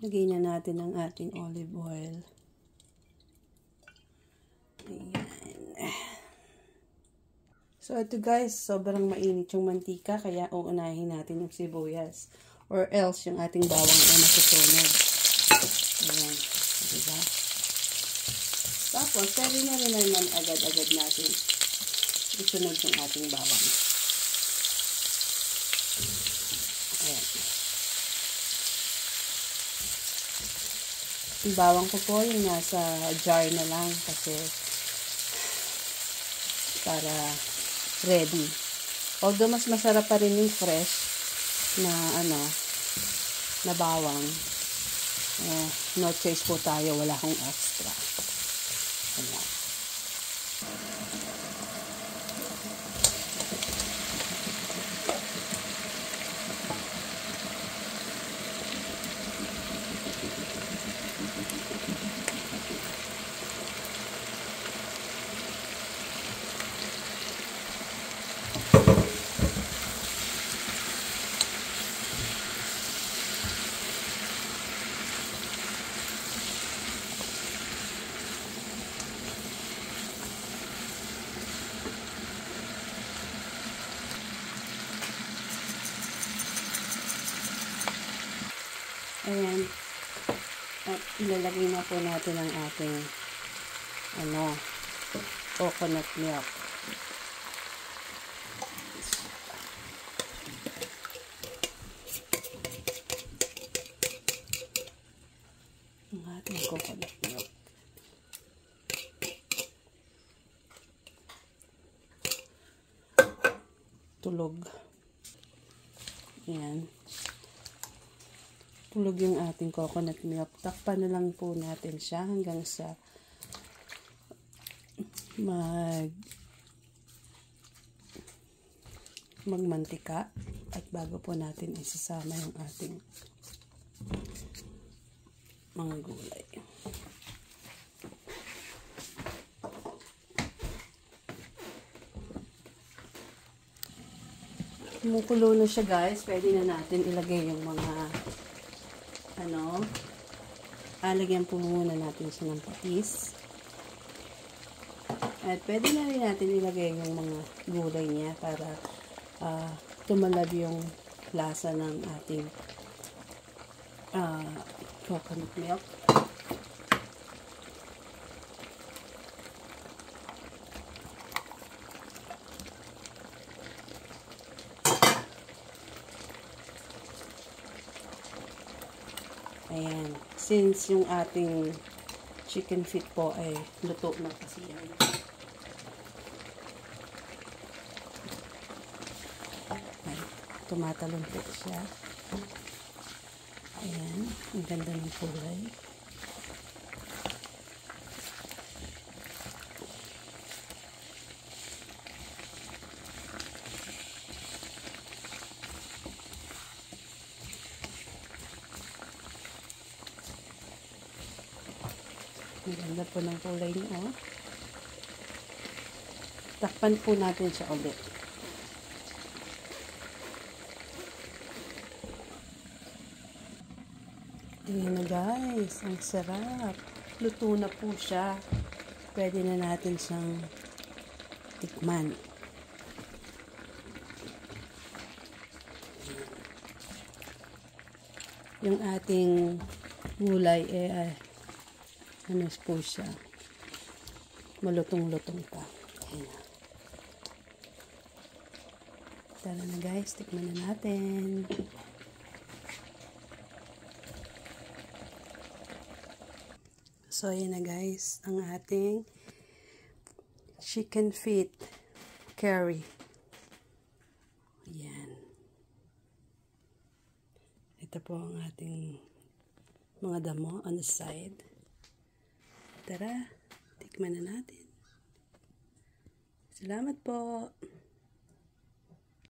lagay na natin ang ating olive oil. Ayan. So, ito guys, sobrang mainit yung mantika, kaya uunahin natin yung sibuyas. Or else, yung ating bawang ay masusunog. Ayan. Diba? Tapos, pwede na rin naman agad-agad natin isunog yung ating bawang. Ayan. Yung bawang ko po yung nasa jar na lang kasi para ready. Although mas masarap pa rin yung fresh na na bawang. No choice po tayo, wala akong extra. Ayan. Ayan. At ilalagay na po natin ang ating coconut milk. Ang ating coconut milk. Tulog. Ayan. Tulog yung ating coconut milk. Takpan na lang po natin siya hanggang sa magmantika at bago po natin isasama yung ating mga gulay. Kumukulo na siya guys, pwede na natin ilagay yung mga lagyan po muna natin siya ng patis. At pwede na rin natin ilagay yung mga gulay niya para tumalab yung lasa ng ating coconut milk. Ayan. Since yung ating chicken feet po ay luto na kasi yan. Ay, tumatalon po siya. Ayan. Ang ganda ng kulay. Ang ganda po ng kulay niya, oh. Takpan po natin siya ulit. Ayan na guys, ang sarap. Luto na po siya. Pwede na natin siyang tikman. Yung ating gulay po siya, malutong-lutong pa. Ayan na. Tara na guys, tikman na natin. So ayan na guys, ang ating chicken feet curry. Ayan. Ito po ang ating mga damo on the side. Tara, tikman na natin. Salamat po.